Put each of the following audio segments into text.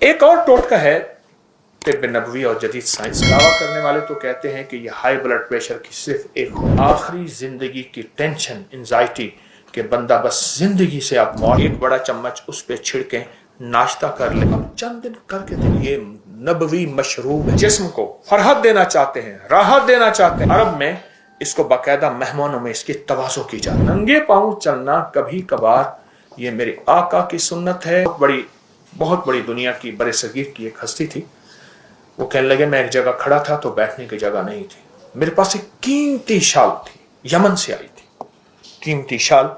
एक और टोटका है तिब्ब नबवी और जदीद साइंस। दावा करने वाले तो कहते हैं कि यह हाई ब्लड प्रेशर की सिर्फ एक आखिरी जिंदगी की टेंशन, एंजाइटी कि बंदा बस जिंदगी से आप एक बड़ा चम्मच उस पे छिड़के नाश्ता कर ले, अब चंद दिन करके दे। ये नबवी मशरूब है, जिस्म को फरहत देना चाहते हैं, राहत देना चाहते हैं। अरब में इसको बाकायदा मेहमानों में इसकी तवाज़ो की जाती है। नंगे पांव चलना कभी कभार ये मेरे आका की सुन्नत है। बहुत बड़ी दुनिया की बड़े सगीर की एक हस्ती थी। वो कहने लगे मैं एक जगह खड़ा था तो बैठने की जगह नहीं थी, मेरे पास एक कीमती शाल थी, यमन से आई थी, कीमती शाल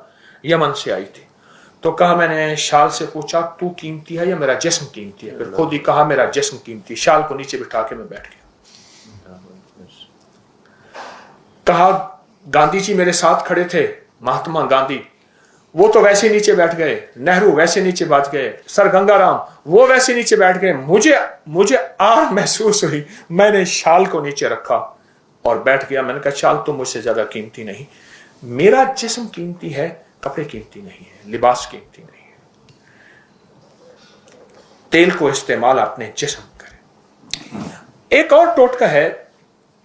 यमन से आई थी। तो कहा, मैंने शाल से पूछा तू कीमती है या मेरा जिस्म कीमती है? फिर खुद ही कहा मेरा जिस्म कीमती। शाल को नीचे बिठा के मैं बैठ गया। कहा गांधी जी मेरे साथ खड़े थे, महात्मा गांधी, वो तो वैसे नीचे बैठ गए, नेहरू वैसे नीचे बैठ गए, सर गंगाराम वो वैसे नीचे बैठ गए। मुझे आह महसूस हुई, मैंने शाल को नीचे रखा और बैठ गया। मैंने कहा शाल तो मुझसे ज्यादा कीमती नहीं, मेरा जिस्म कीमती है, कपड़े कीमती नहीं है, लिबास कीमती नहीं है। तेल को इस्तेमाल अपने जिस्म करें। एक और टोटका है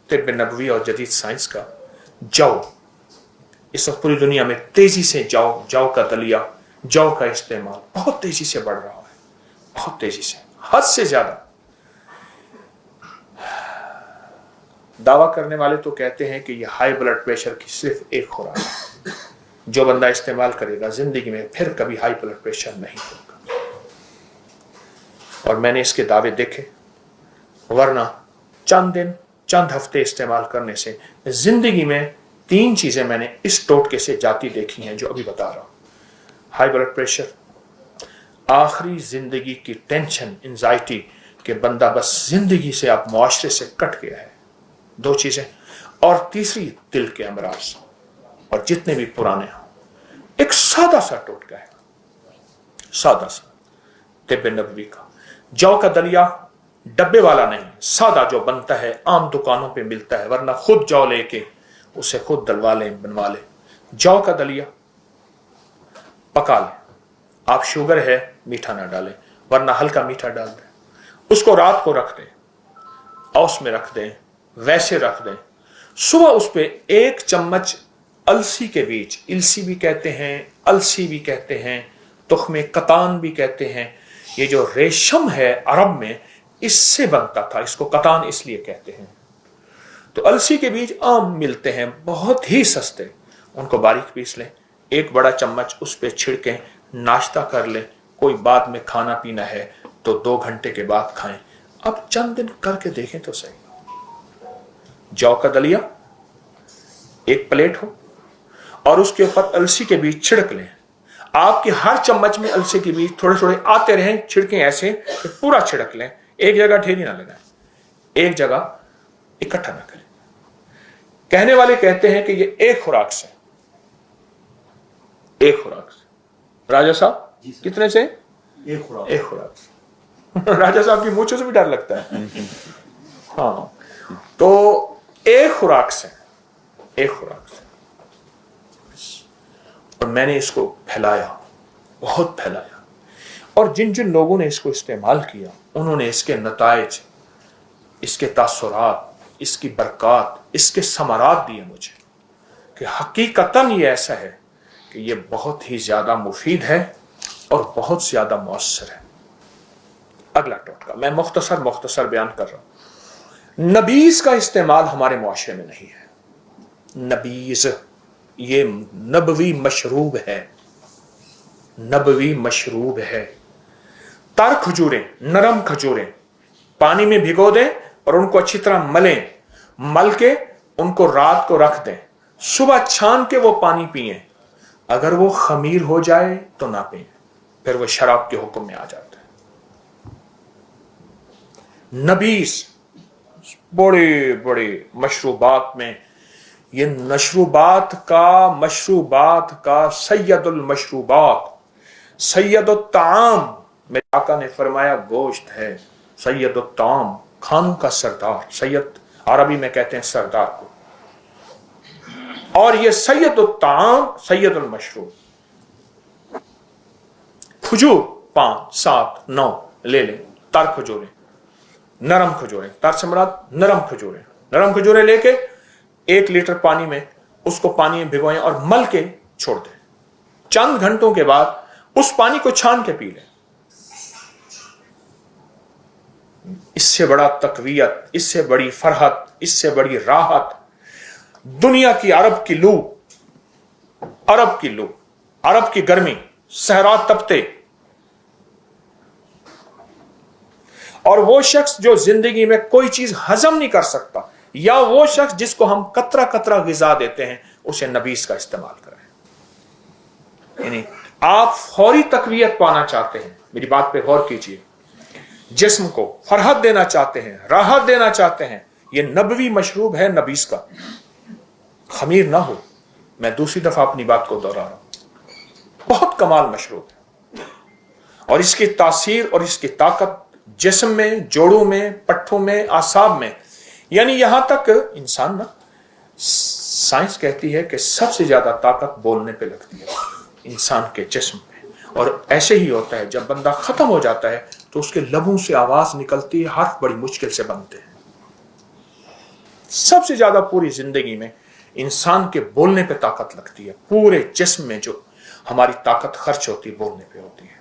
तिब्ब नबवी और जदीद साइंस का, जौ। इस वक्त पूरी दुनिया में तेजी से जौ का दलिया, जौ का इस्तेमाल बहुत तेजी से बढ़ रहा है, बहुत तेजी से, हद से ज्यादा। दावा करने वाले तो कहते हैं कि यह हाई ब्लड प्रेशर की सिर्फ एक खुराक है, जो बंदा इस्तेमाल करेगा जिंदगी में फिर कभी हाई ब्लड प्रेशर नहीं होगा। और मैंने इसके दावे देखे, वरना चंद दिन चंद हफ्ते इस्तेमाल करने से जिंदगी में 3 चीजें मैंने इस टोटके से जाती देखी हैं जो अभी बता रहा हूं। हाई ब्लड प्रेशर, आखिरी जिंदगी की टेंशन, एंजाइटी कि बंदा बस जिंदगी से आप मुआशरे से कट गया है, 2 चीजें। और तीसरी दिल के अमराज, और जितने भी पुराने हों। एक सादा सा टोटका है, सादा सा तिब्ब नबवी का। जौ का दलिया डब्बे वाला नहीं, सादा जो बनता है, आम दुकानों पे मिलता है, वरना खुद जौ लेके उसे खुद दलवा लें, बनवा लें। जौ का दलिया पका लें। आप शुगर है मीठा ना डालें, वरना हल्का मीठा डाल दें। उसको रात को रख दें, औस में रख दें, वैसे रख दें। सुबह उस पे 1 चम्मच अलसी के बीज, इलसी भी कहते हैं, अलसी भी कहते हैं, तुख्मे कतान भी कहते हैं। ये जो रेशम है अरब में इससे बनता था, इसको कतान इसलिए कहते हैं। तो अलसी के बीज आम मिलते हैं, बहुत ही सस्ते, उनको बारीक पीस लें, 1 बड़ा चम्मच उस पे छिड़कें, नाश्ता कर लें। कोई बाद में खाना पीना है तो 2 घंटे के बाद खाएं। अब चंद दिन करके देखें तो सही। जौ का दलिया 1 प्लेट हो और उसके ऊपर अलसी के बीज छिड़क लें। आपके हर चम्मच में अलसी के बीज थोड़े थोड़े आते रहें, छिड़कें ऐसे कि पूरा छिड़क लें, एक जगह ढेरी ना लगाएं, एक जगह इकट्ठा ना करें। कहने वाले कहते हैं कि ये एक खुराक से, एक खुराक से। राजा साहब कितने से? एक खुराक से। राजा साहब की मूंछों से भी डर लगता है। हाँ, तो एक खुराक से, एक खुराक से। और मैंने इसको फैलाया, बहुत फैलाया, और जिन जिन लोगों ने इसको इस्तेमाल किया उन्होंने इसके नताइज, इसके तासुरात, इसकी बरकत, इसके समरात दिए मुझे कि हकीकतन ये ऐसा है कि ये बहुत ही ज्यादा मुफीद है और बहुत ज्यादा मौसर है। अगला टोटका मैं मुख्तसर बयान कर रहा हूं। नबीज का इस्तेमाल हमारे मुआशरे में नहीं है। नबीज ये नबवी मशरूब है, नबवी मशरूब है। तर खजूरें, नरम खजूरें पानी में भिगो दें और उनको अच्छी तरह मलें, मल के उनको रात को रख दें, सुबह छान के वो पानी पिएं। अगर वो खमीर हो जाए तो ना पिएं, फिर वो शराब के हुक्म में आ जाता है। नबीस बड़े बड़े मशरूबात में, ये मशरूबात का सैयदुल मशरूबात, सैयदुल ताम, मेरे आका ने फरमाया गोश्त है, सैयदुल ताम खानों का सरदार, सैयद अरबी में कहते हैं सरदार को। और ये सैयदुल ताम, सैयदुल मशरूब। खजूर 5, 7, 9 ले लें, तार खजूरें, नरम खजूरें, तार से मुराद नरम खजूरें, नरम खजूरें लेके 1 लीटर पानी में उसको पानी में भिगोएं और मल के छोड़ दें। चंद घंटों के बाद उस पानी को छान के पी लें। इससे बड़ा तकवीयत, इससे बड़ी फरहत, इससे बड़ी राहत दुनिया की अरब की लू, अरब की लू, अरब की गर्मी, सहरा तपते, और वो शख्स जो जिंदगी में कोई चीज हजम नहीं कर सकता, या वो शख्स जिसको हम कतरा कतरा गिजा देते हैं, उसे नबीस का इस्तेमाल करें। यानी आप फौरी तकवीयत पाना चाहते हैं, मेरी बात पे गौर कीजिए, जिस्म को फरहत देना चाहते हैं, राहत देना चाहते हैं, ये नबवी मशरूब है नबीस का। खमीर ना हो, मैं दूसरी दफा अपनी बात को दोहरा रहा हूं, बहुत कमाल मशरूब है, और इसकी तासीर और इसकी ताकत जिस्म में, जोड़ों में, पट्ठों में, आसाब में, यानी यहां तक इंसान ना, साइंस कहती है कि सबसे ज्यादा ताकत बोलने पे लगती है इंसान के जिस्म में, और ऐसे ही होता है जब बंदा खत्म हो जाता है तो उसके लबों से आवाज निकलती है, हर्फ बड़ी मुश्किल से बनते हैं। सबसे ज्यादा पूरी जिंदगी में इंसान के बोलने पे ताकत लगती है, पूरे जिस्म में जो हमारी ताकत खर्च होती है बोलने पे होती है।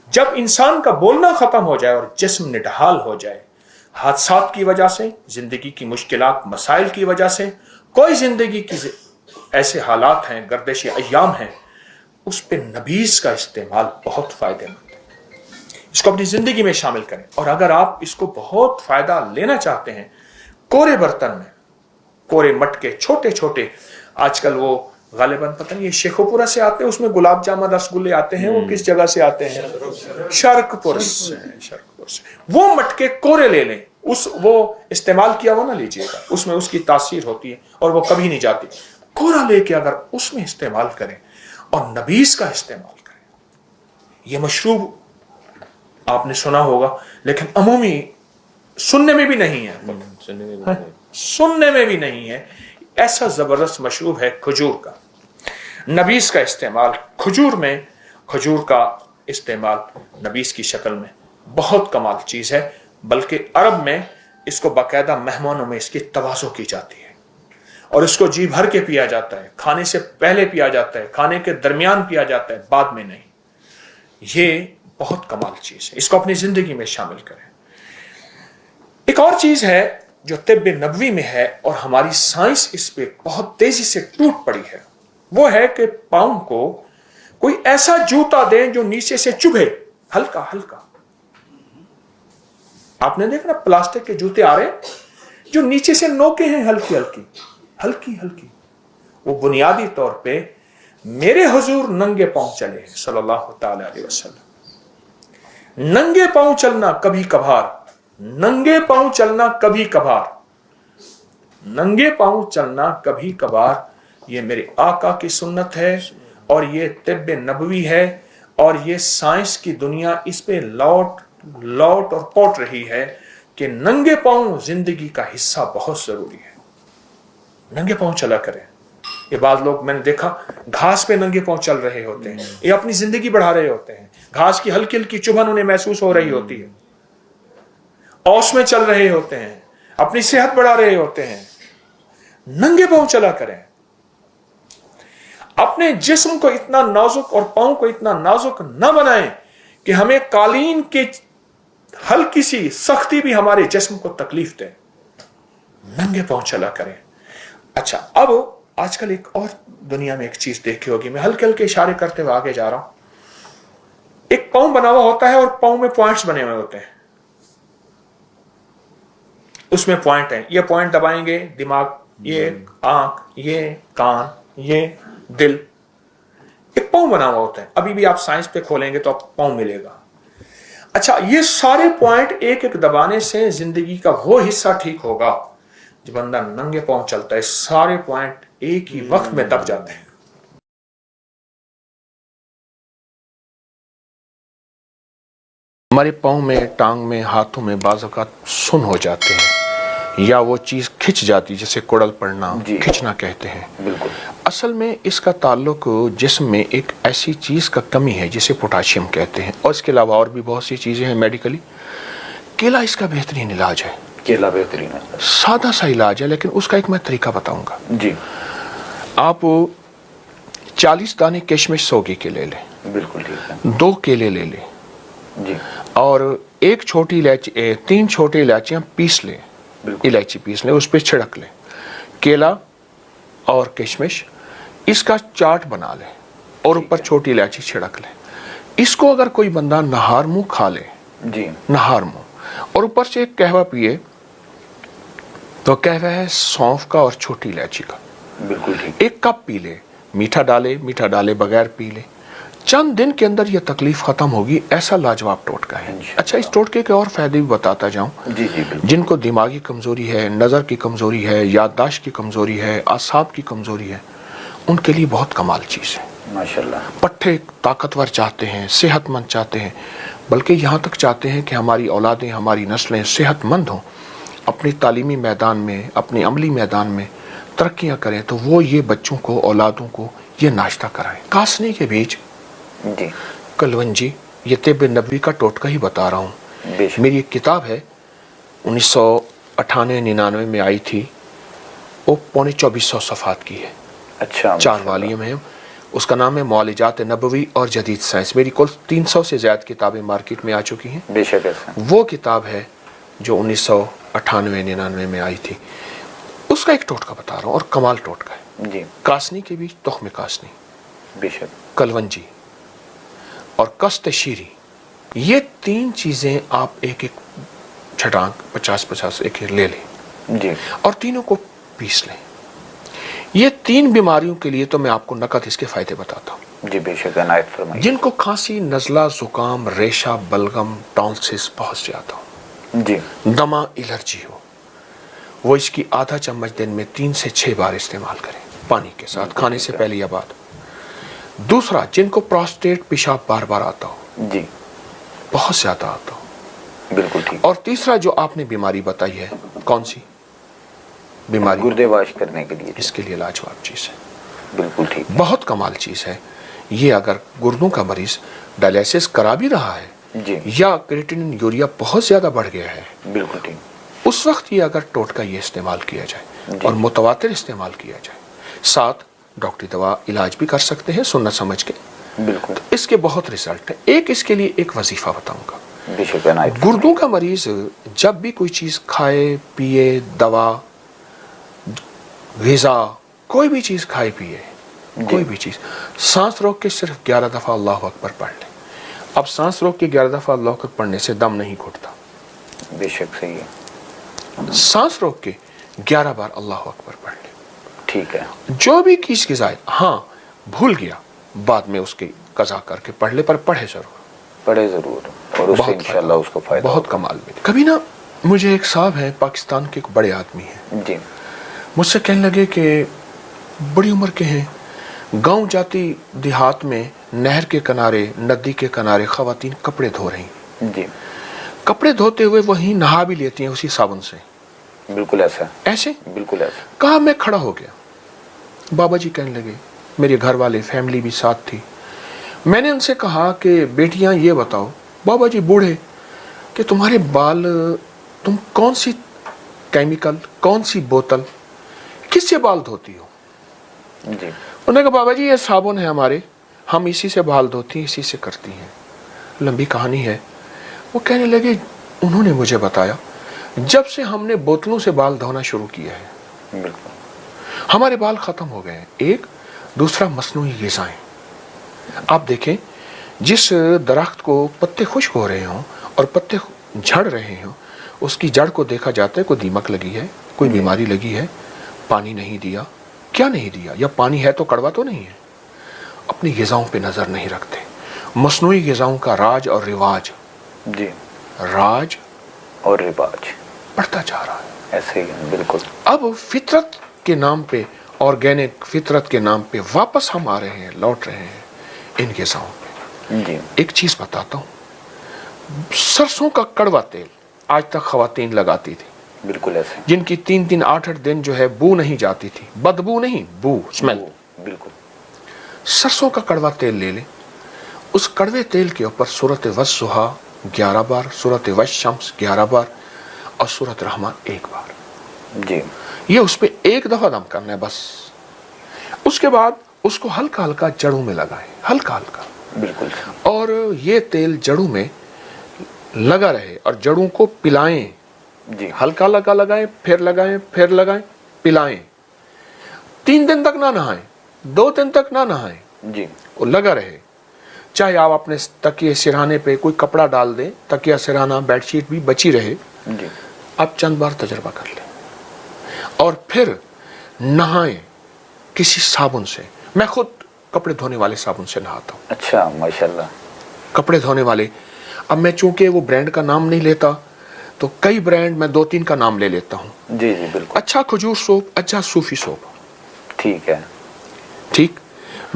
जब इंसान का बोलना खत्म हो जाए और जिस्म निढाल हो जाए, हादसात की वजह से, जिंदगी की मुश्किलात मसाइल की वजह से, कोई जिंदगी की ऐसे हालात हैं, गर्दिश अय्याम हैं, उस पे नबीस का इस्तेमाल बहुत फायदेमंद है। इसको अपनी जिंदगी में शामिल करें, और अगर आप इसको बहुत फायदा लेना चाहते हैं, कोरे बर्तन में, कोरे मटके छोटे छोटे, आजकल वो गालिबन पता नहीं ये शेखोपुरा से आते हैं, उसमें गुलाब जामुन रसगुल्ले आते हैं, वो किस जगह से आते हैं, शर्कपुर से, शर्कपुर से। वो मटके कोरे ले लें, वो इस्तेमाल किया हुआ ना लीजिएगा, उसमें उसकी तासीर होती है और वो कभी नहीं जाती। कोरा लेके अगर उसमें इस्तेमाल करें और नबीस का इस्तेमाल करें, ये मशरूब आपने सुना होगा लेकिन अमूमी सुनने में भी नहीं है, सुनने में भी नहीं है, ऐसा जबरदस्त मशरूब है खजूर का। नबीस का इस्तेमाल खजूर में, खजूर का इस्तेमाल नबीस की शक्ल में बहुत कमाल चीज है, बल्कि अरब में इसको बाकायदा मेहमानों में इसकी तवाज़ो की जाती है और इसको जी भर के पिया जाता है, खाने से पहले पिया जाता है, खाने के दरमियान पिया जाता है, बाद में नहीं। ये बहुत कमाल चीज है, इसको अपनी जिंदगी में शामिल करें। एक और चीज है जो तिब्बे नबवी में है और हमारी साइंस इस पे बहुत तेजी से टूट पड़ी है, वो है कि पाँव को कोई ऐसा जूता दें जो नीचे से चुभे, हल्का हल्का। आपने देखा ना प्लास्टिक के जूते आ रहे जो नीचे से नोके हैं, हल्की हल्की हल्की हल्की। वो बुनियादी तौर पे मेरे हुजूर नंगे पांव चले हैं सल्लल्लाहु ताला अलैहि वसल्लम। नंगे पांव चलना कभी कभार, नंगे पांव चलना कभी कभार, नंगे पांव चलना कभी कभार, ये मेरे आका की सुन्नत है और ये तिब्बे नबवी है, और ये साइंस की दुनिया इस पे लौट लौट और पौट रही है कि नंगे पांव जिंदगी का हिस्सा बहुत जरूरी है। नंगे पांव चला करें। ये बाद लोग मैंने देखा घास पे नंगे पांव चल रहे होते हैं, ये अपनी जिंदगी बढ़ा रहे होते हैं, घास की हल्की हल्की चुभन उन्हें महसूस हो रही होती है, औस में चल रहे होते हैं, अपनी सेहत बढ़ा रहे होते हैं। नंगे पांव चला करें। अपने जिस्म को इतना नाजुक और पांव को इतना नाजुक न बनाएं कि हमें कालीन के हल्की सी सख्ती भी हमारे जिस्म को तकलीफ दे। नंगे पांव चला करें। अच्छा, अब आजकल एक और दुनिया में एक चीज देखी होगी, मैं हल्के हल्के इशारे करते हुए आगे जा रहा हूं। एक पांव बना हुआ होता है और पांव में पॉइंट्स बने हुए होते हैं, उसमें पॉइंट है, ये पॉइंट दबाएंगे दिमाग, ये आंख, ये कान, ये दिल, एक पांव बना हुआ होता है। अभी भी आप साइंस पे खोलेंगे तो आप पांव मिलेगा। अच्छा, ये सारे पॉइंट एक एक दबाने से जिंदगी का वो हिस्सा ठीक होगा। जब बंदा नंगे पांव चलता है सारे पॉइंट एक ही वक्त में दब जाते हैं। हमारे पांव में, टांग में, हाथों में बाज़ औक़ात सुन हो जाते हैं या वो चीज़ खिंच जाती है, जिसे कुड़ल पड़ना, खिंचना कहते हैं। बिल्कुल। असल में इसका ताल्लुक जिस्म में एक ऐसी चीज़ का कमी है जिसे पोटाशियम कहते हैं, और इसके अलावा और भी बहुत सी चीज़ें हैं मेडिकली। کیلا اس کا بہترین علاج ہے. کیلا بہترین ہے. سادہ سا علاج ہے لیکن اس کا ایک میں طریقہ بتاؤں گا. جی. آپ 40 دانے کشمش سوگی کے لے لیں. بالکل ٹھیک ہے. 2 کیلے لے لیں. جی. اور 1 چھوٹی الائچی 3 چھوٹی الائچیاں پیس لیں. الائچی پیس لیں, اس پہ چھڑک لیں. کیلا اور کشمش اس کا چاٹ بنا لیں اور اوپر چھوٹی الائچی چھڑک لیں. اس کو اگر کوئی بندہ نہار منہ کھا لے, جی, نہار منہ, اور اوپر سے ایک قہوہ پیے تو قہوہ ہے سونف کا اور چھوٹی الائچی کا. بالکل ٹھیک. 1 کپ پی لے, میٹھا ڈالے بغیر پی لے. چند دن کے اندر یہ تکلیف ختم ہوگی. ایسا لاجواب ٹوٹکا ہے. اچھا, اس ٹوٹکے کے اور فائدے بھی بتاتا جاؤں. جی جی. جن کو دماغی کمزوری ہے, نظر کی کمزوری ہے, یادداشت کی کمزوری ہے, اعصاب کی کمزوری ہے, ان کے لیے بہت کمال چیز ہے. ماشاءاللہ. پٹھے طاقتور چاہتے ہیں, صحت مند چاہتے ہیں, بلکہ یہاں تک چاہتے ہیں کہ ہماری اولادیں, ہماری نسلیں صحت مند ہوں, اپنی تعلیمی میدان میں, اپنی عملی میدان میں ترقیاں کریں, تو وہ یہ بچوں کو, اولادوں کو یہ ناشتہ کرائیں. کاسنی کے بیج, جی, کلونجی, یہ طب نبوی کا ٹوٹکا ہی بتا رہا ہوں. میری ایک کتاب ہے 1998-99 میں آئی تھی, وہ 2400 صفحات کی ہے. اچھا. 4 والیوم ہے. اس کا نام ہے معالجات نبوی اور جدید سائنس. میری کل 300 سے زیادہ کتابیں مارکیٹ میں آ چکی ہیں. بے شک ایسا. وہ کتاب ہے جو 1998-99 میں آئی تھی. اس کا ایک ٹوٹکا بتا رہا ہوں, اور کمال ٹوٹکا ہے. جی. کاسنی کے بیچ, تخم کاسنی, بے شک, کلونجی اور کست شیری, یہ 3 چیزیں آپ ایک چھٹانک 50-50 ایک لے لیں. جی. اور تینوں کو پیس لیں. یہ 3 بیماریوں کے لیے تو میں آپ کو نقد اس کے فائدے بتاتا ہوں. جی بے شک, عنایت فرمائیے. جن کو کھانسی, نزلہ, زکام, ریشہ, بلغم, ٹونسس بہت زیادہ ہو, جی, دمہ, الرجی ہو, وہ اس کی آدھا چمچ دن میں 3 سے 6 بار استعمال کریں, پانی کے ساتھ, کھانے سے پہلے یا بعد. دوسرا, جن کو پراسٹیٹ, پیشاب بار بار آتا ہو, جی, بہت زیادہ آتا ہو. بالکل ٹھیک. اور تیسرا جو آپ نے بیماری بتائی ہے, کون سی بیماری؟ گردے واش کرنے کے لیے. اس کے لیے لاجواب چیز ہے. بالکل ٹھیک. بہت کمال چیز ہے یہ. اگر گردوں کا مریض ڈائلیسس کرا بھی رہا ہے, جی, یا کریٹنن یوریا بہت زیادہ بڑھ گیا ہے, بالکل ٹھیک, اس وقت یہ اگر ٹوٹکا یہ استعمال کیا جائے, اور متواتر استعمال کیا جائے, ساتھ ڈاکٹری دوا علاج بھی کر سکتے ہیں سنت سمجھ کے, بالکل, تو اس کے بہت ریزلٹ ہے. ایک اس کے لیے ایک وظیفہ بتاؤں گا. بے شک, عنایت. گردوں کا مریض جب بھی کوئی چیز کھائے, پیے, دوا, غذا, کوئی بھی چیز کھائے پیے, کوئی بھی چیز, سانس روک کے صرف 11 دفعہ اللہ اکبر پڑھ لے. اب سانس روک کے 11 دفعہ اللہ اکبر پڑھنے سے دم نہیں گھٹتا. بے شک صحیح ہے. سانس روک کے 11 بار اللہ اکبر پڑھ لے. ٹھیک ہے. جو بھی چیز کی ذائقہ, ہاں بھول گیا بعد میں اس کی قضا کر کے پڑھ لے, پر پڑھے ضرور, پڑھے ضرور, اور اس سے انشاءاللہ اس کو فائدہ بہت کمال ملے. کبھی نا مجھے ایک صاحب ہیں, پاکستان کے ایک بڑے آدمی ہیں, جی, مجھ سے کہنے لگے کہ بڑی عمر کے ہیں, گاؤں جاتی دیہات میں نہر کے کنارے, ندی کے کنارے خواتین کپڑے دھو رہی ہیں. جی, کپڑے دھوتے ہوئے وہیں نہا بھی لیتی ہیں اسی صابن سے. بالکل ایسا, ایسے بالکل ایسا. کہا, میں کھڑا ہو گیا. بابا جی کہنے لگے, میرے گھر والے, فیملی بھی ساتھ تھی. میں نے ان سے کہا کہ بیٹیاں یہ بتاؤ, بابا جی بوڑھے, کہ تمہارے بال, تم کون سی کیمیکل, کون سی بوتل, کس سے بال دھوتی ہو؟ جی, انہوں نے کہا, بابا جی یہ صابن ہے ہمارے, ہم اسی سے بال دھوتی ہیں, اسی سے کرتی ہیں. لمبی کہانی ہے. وہ کہنے لگے, انہوں نے مجھے بتایا, جب سے ہم نے بوتلوں سے بال دھونا شروع کیا ہے, بالکل, ہمارے بال ختم ہو گئے ہیں. ایک, دوسرا مصنوعی غذائیں. آپ دیکھیں, جس درخت کو پتے خشک ہو رہے ہوں اور پتے جھڑ رہے ہوں, اس کی جڑ کو دیکھا جاتا ہے کوئی دیمک لگی ہے, کوئی بیماری لگی ہے, پانی نہیں دیا, کیا نہیں دیا, یا پانی ہے تو کڑوا تو نہیں ہے, اپنی غذاؤں پہ نظر نہیں رکھتے. مصنوعی غذاؤں کا راج اور رواج, جی, راج اور رواج بڑھتا جا رہا ہے. ایسے ہی, بالکل. اب فطرت کے نام پہ, آرگینک فطرت کے نام پہ واپس ہم آ رہے ہیں, لوٹ رہے ہیں ان غذاؤں پہ. جی, ایک چیز بتاتا ہوں, سرسوں کا کڑوا تیل آج تک خواتین لگاتی تھی, بالکل ایسے, جن کی 3-8 دن جو ہے بو نہیں جاتی تھی, بدبو نہیں, بو, اسمیل. بالکل. سرسوں کا کڑوا تیل لے لیں, اس کڑوے تیل کے اوپر سورۃ والضحیٰ 11 बार, सूरत वश-शम्स 11 बार और सूरत रहमान 1 बार। जी। ये उस पे एक दफा दम करना है बस। उसके बाद उसको हल्का हल्का जड़ों में लगाएं, हल्का हल्का। बिल्कुल। और ये तेल जड़ों में लगा रहे और जड़ों को पिलाएं। जी। हल्का हल्का लगाएं, फिर लगाएं, पिलाएं। 3 दिन तक ना नहाएं, 2 दिन तक ना नहाएं। जी। वो लगा रहे। चाहे आप अपने तकिए सिरहाने पे कोई कपड़ा डाल दें, तकिया सिरहाना बेडशीट भी बची रहे, जी। आप चंद बार तजर्बा कर लें और फिर नहाएं किसी साबुन से। मैं खुद कपड़े धोने वाले साबुन से नहाता हूँ। अच्छा, माशाल्लाह। कपड़े धोने वाले, अब मैं चूंकि वो ब्रांड का नाम नहीं लेता तो कई ब्रांड मैं 2-3 का नाम ले लेता हूँ। जी जी बिल्कुल। अच्छा खजूर सोप, अच्छा सूफी सोप, ठीक है। ठीक।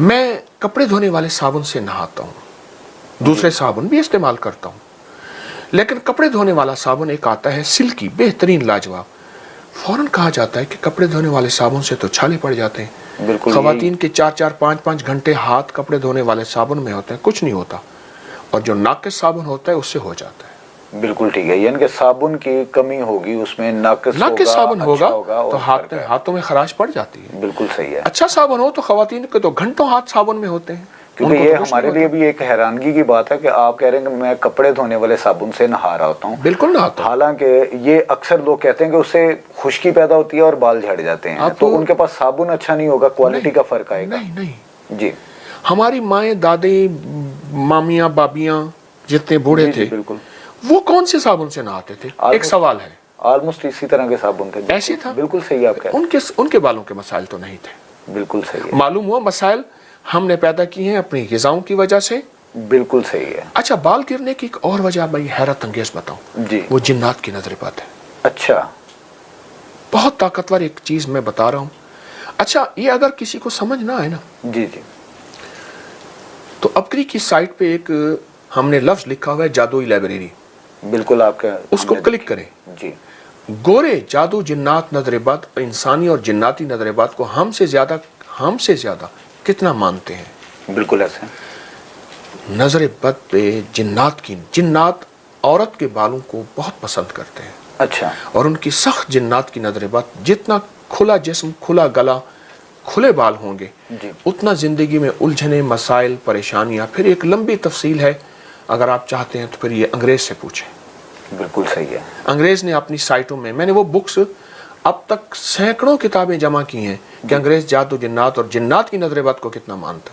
मैं कपड़े धोने वाले साबुन से नहाता हूँ, दूसरे साबुन भी इस्तेमाल करता हूँ, लेकिन कपड़े धोने वाला साबुन एक आता है सिल्की, बेहतरीन, लाजवाब। फौरन कहा जाता है कि कपड़े धोने वाले साबुन से तो छाले पड़ जाते हैं। बिल्कुल। खवातीन के 4-4, 5-5 घंटे हाथ कपड़े धोने वाले साबुन में होते हैं, कुछ नहीं होता, और जो नाकिस साबुन होता है उससे हो जाता है। बिल्कुल ठीक है, यानी कि साबुन की कमी होगी उसमें, नाकिस साबुन होगा तो और हाथों में खराश पड़ जाती है। बिल्कुल सही है। अच्छा साबुन हो तो खवातीन के तो घंटों हाथ साबुन में होते हैं। क्योंकि ये हमारे लिए भी एक हैरानगी की बात है कि आप कह रहे हैं कि मैं कपड़े धोने वाले साबुन से नहा रहा होता हूँ। बिल्कुल नहाता हूं। हालांकि ये अक्सर लोग कहते हैं कि उससे खुश्की पैदा होती है और बाल झड़ जाते हैं, तो उनके पास साबुन अच्छा नहीं होगा, क्वालिटी का फर्क आएगा। नहीं जी। हमारी माएँ, दादी, मामियाँ, बाबियाँ जितने बूढ़े थे, बिल्कुल, वो कौन से साबुन से नहाते थे? एक सवाल है। ऑलमोस्ट इसी तरह के साबुन थे। ऐसे था। बिल्कुल सही आप कह रहे हैं। उनके बालों के मसाइल तो नहीं थे। बिल्कुल सही है। मालूम हुआ मसाइल हमने पैदा किए हैं अपनी ग़िज़ाओं की वजह से। बिल्कुल सही है। अच्छा, बाल गिरने की एक और वजह मैं हैरत अंगेज बताऊं जी। वो जिन्नात की नजरबद है। अच्छा। बहुत ताकतवर एक चीज मैं बता रहा हूं। अच्छा, ये अगर किसी को समझ ना आए ना, जी जी, तो अपनी की साइट पे एक हमने लफ्ज लिखा हुआ है, जादुई लाइब्रेरी। बिल्कुल आपके, उसको क्लिक करें। जी। गोरे जादू जिन्नात नजरबद, इंसानी और जिन्नाती नजरबद को हमसे ज्यादा कितना मानते हैं? बिल्कुल ऐसे। नजरबद पे जिन्नात औरत के बालों को बहुत पसंद करते हैं। अच्छा। और उनकी सख्त जिन्नात की नजरबद, जितना खुला जिस्म, खुला गला, खुले बाल होंगे, उतना जिंदगी में उलझने, मसाइल, परेशानियां। फिर एक लंबी तफसील है, अगर आप चाहते हैं तो फिर ये अंग्रेज से पूछें। बिल्कुल सही है। अंग्रेज ने अपनी साइटों में, मैंने वो बुक्स अब तक सैकड़ों किताबें जमा की हैं कि अंग्रेज जादू जिन्नात और जिन्नात की नजरबद को कितना मानता है।